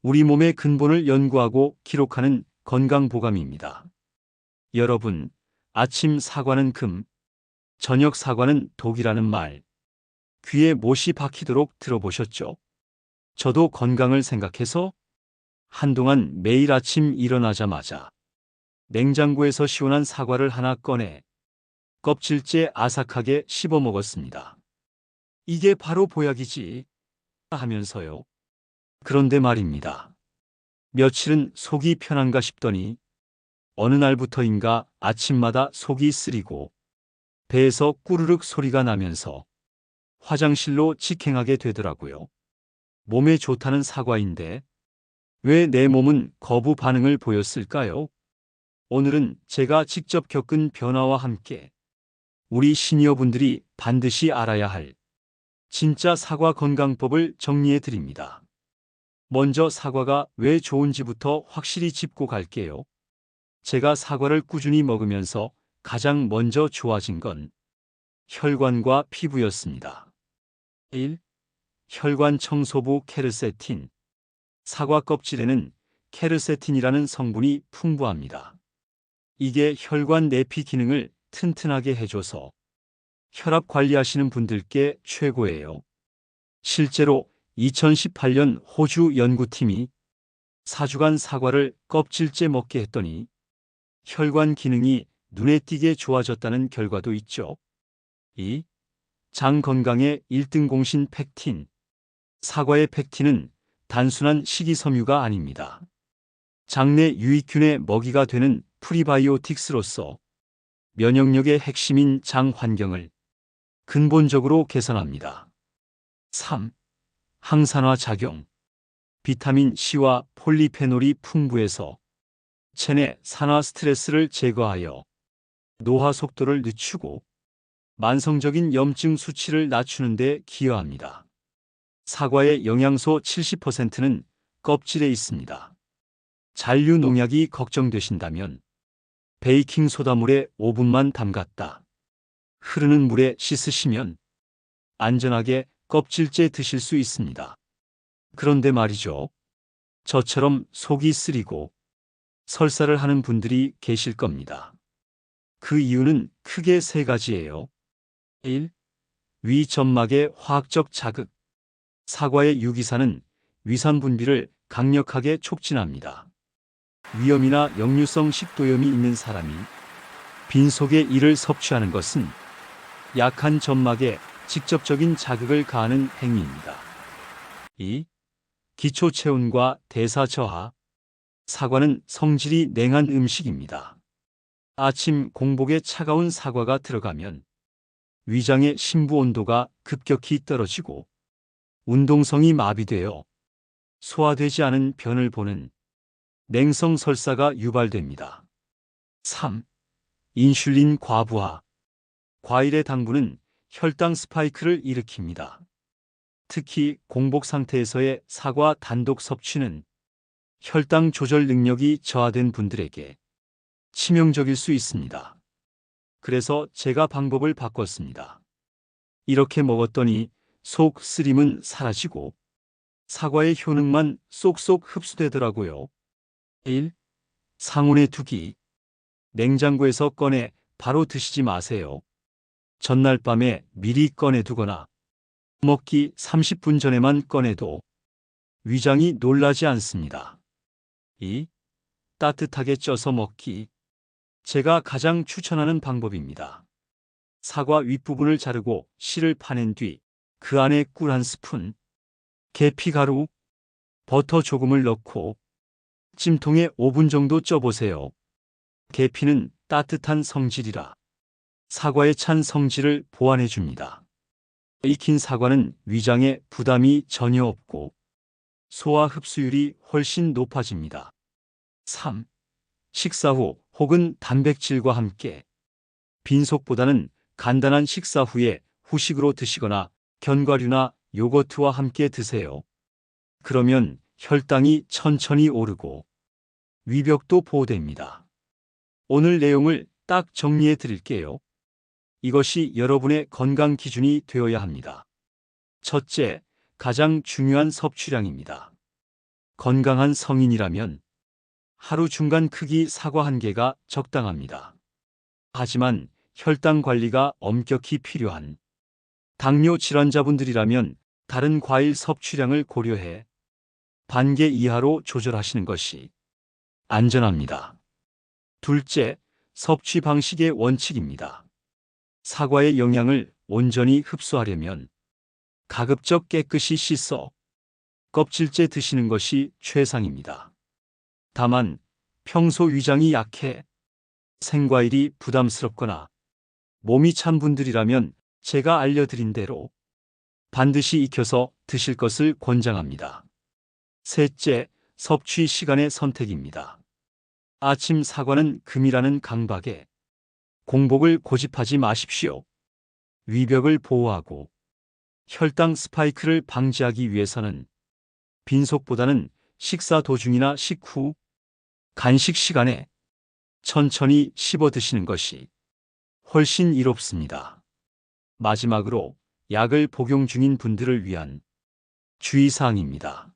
우리 몸의 근본을 연구하고 기록하는 건강보감입니다. 여러분, 아침 사과는 금, 저녁 사과는 독이라는 말, 귀에 못이 박히도록 들어보셨죠? 저도 건강을 생각해서 한동안 매일 아침 일어나자마자 냉장고에서 시원한 사과를 하나 꺼내 껍질째 아삭하게 씹어 먹었습니다. 이게 바로 보약이지 하면서요. 그런데 말입니다. 며칠은 속이 편한가 싶더니 어느 날부터인가 아침마다 속이 쓰리고 배에서 꾸르륵 소리가 나면서 화장실로 직행하게 되더라고요. 몸에 좋다는 사과인데 왜 내 몸은 거부 반응을 보였을까요? 오늘은 제가 직접 겪은 변화와 함께 우리 시니어분들이 반드시 알아야 할 진짜 사과 건강법을 정리해 드립니다. 먼저 사과가 왜 좋은지부터 확실히 짚고 갈게요. 제가 사과를 꾸준히 먹으면서 가장 먼저 좋아진 건 혈관과 피부였습니다. 1. 혈관 청소부 케르세틴. 사과 껍질에는 케르세틴이라는 성분이 풍부합니다. 이게 혈관 내피 기능을 튼튼하게 해줘서 혈압 관리하시는 분들께 최고예요. 실제로 2018년 호주 연구팀이 4주간 사과를 껍질째 먹게 했더니 혈관 기능이 눈에 띄게 좋아졌다는 결과도 있죠. 2. 장 건강의 1등 공신 팩틴. 사과의 팩틴은 단순한 식이섬유가 아닙니다. 장내 유익균의 먹이가 되는 프리바이오틱스로서 면역력의 핵심인 장 환경을 근본적으로 개선합니다. 3. 항산화 작용. 비타민 C와 폴리페놀이 풍부해서 체내 산화 스트레스를 제거하여 노화 속도를 늦추고 만성적인 염증 수치를 낮추는 데 기여합니다. 사과의 영양소 70%는 껍질에 있습니다. 잔류 농약이 걱정되신다면 베이킹소다물에 5분만 담갔다 흐르는 물에 씻으시면 안전하게 껍질째 드실 수 있습니다. 그런데 말이죠. 저처럼 속이 쓰리고 설사를 하는 분들이 계실 겁니다. 그 이유는 크게 세 가지예요. 1. 위 점막의 화학적 자극. 사과의 유기산은 위산 분비를 강력하게 촉진합니다. 위염이나 역류성 식도염이 있는 사람이 빈속에 이를 섭취하는 것은 약한 점막에 직접적인 자극을 가하는 행위입니다. 2. 기초 체온과 대사 저하. 사과는 성질이 냉한 음식입니다. 아침 공복에 차가운 사과가 들어가면 위장의 심부 온도가 급격히 떨어지고 운동성이 마비되어 소화되지 않은 변을 보는 냉성 설사가 유발됩니다. 3. 인슐린 과부하. 과일의 당분은 혈당 스파이크를 일으킵니다. 특히 공복 상태에서의 사과 단독 섭취는 혈당 조절 능력이 저하된 분들에게 치명적일 수 있습니다. 그래서 제가 방법을 바꿨습니다. 이렇게 먹었더니 속 쓰림은 사라지고 사과의 효능만 쏙쏙 흡수되더라고요. 1. 상온에 두기. 냉장고에서 꺼내 바로 드시지 마세요. 전날 밤에 미리 꺼내 두거나 먹기 30분 전에만 꺼내도 위장이 놀라지 않습니다. 2. 따뜻하게 쪄서 먹기. 제가 가장 추천하는 방법입니다. 사과 윗부분을 자르고 씨를 파낸 뒤 그 안에 꿀 한 스푼, 계피가루, 버터 조금을 넣고 찜통에 5분 정도 쪄보세요. 계피는 따뜻한 성질이라 사과의 찬 성질을 보완해 줍니다. 익힌 사과는 위장에 부담이 전혀 없고 소화 흡수율이 훨씬 높아집니다. 3. 식사 후 혹은 단백질과 함께. 빈속보다는 간단한 식사 후에 후식으로 드시거나 견과류나 요거트와 함께 드세요. 그러면 혈당이 천천히 오르고 위벽도 보호됩니다. 오늘 내용을 딱 정리해 드릴게요. 이것이 여러분의 건강 기준이 되어야 합니다. 첫째, 가장 중요한 섭취량입니다. 건강한 성인이라면 하루 중간 크기 사과 1개가 적당합니다. 하지만 혈당 관리가 엄격히 필요한 당뇨 질환자분들이라면 다른 과일 섭취량을 고려해 반 개 이하로 조절하시는 것이 안전합니다. 둘째, 섭취 방식의 원칙입니다. 사과의 영양을 온전히 흡수하려면 가급적 깨끗이 씻어 껍질째 드시는 것이 최상입니다. 다만 평소 위장이 약해 생과일이 부담스럽거나 몸이 찬 분들이라면 제가 알려드린 대로 반드시 익혀서 드실 것을 권장합니다. 셋째, 섭취 시간의 선택입니다. 아침 사과는 금이라는 강박에 공복을 고집하지 마십시오. 위벽을 보호하고 혈당 스파이크를 방지하기 위해서는 빈속보다는 식사 도중이나 식후, 간식 시간에 천천히 씹어 드시는 것이 훨씬 이롭습니다. 마지막으로 약을 복용 중인 분들을 위한 주의사항입니다.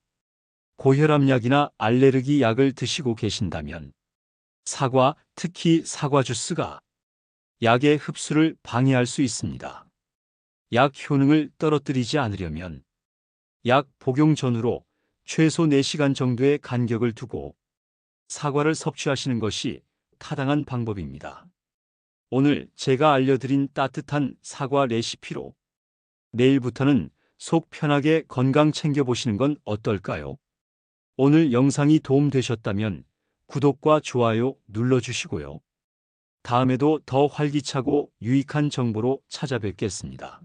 고혈압약이나 알레르기 약을 드시고 계신다면 사과, 특히 사과 주스가 약의 흡수를 방해할 수 있습니다. 약 효능을 떨어뜨리지 않으려면 약 복용 전후로 최소 4시간 정도의 간격을 두고 사과를 섭취하시는 것이 타당한 방법입니다. 오늘 제가 알려드린 따뜻한 사과 레시피로 내일부터는 속 편하게 건강 챙겨보시는 건 어떨까요? 오늘 영상이 도움되셨다면 구독과 좋아요 눌러주시고요. 다음에도 더 활기차고 유익한 정보로 찾아뵙겠습니다.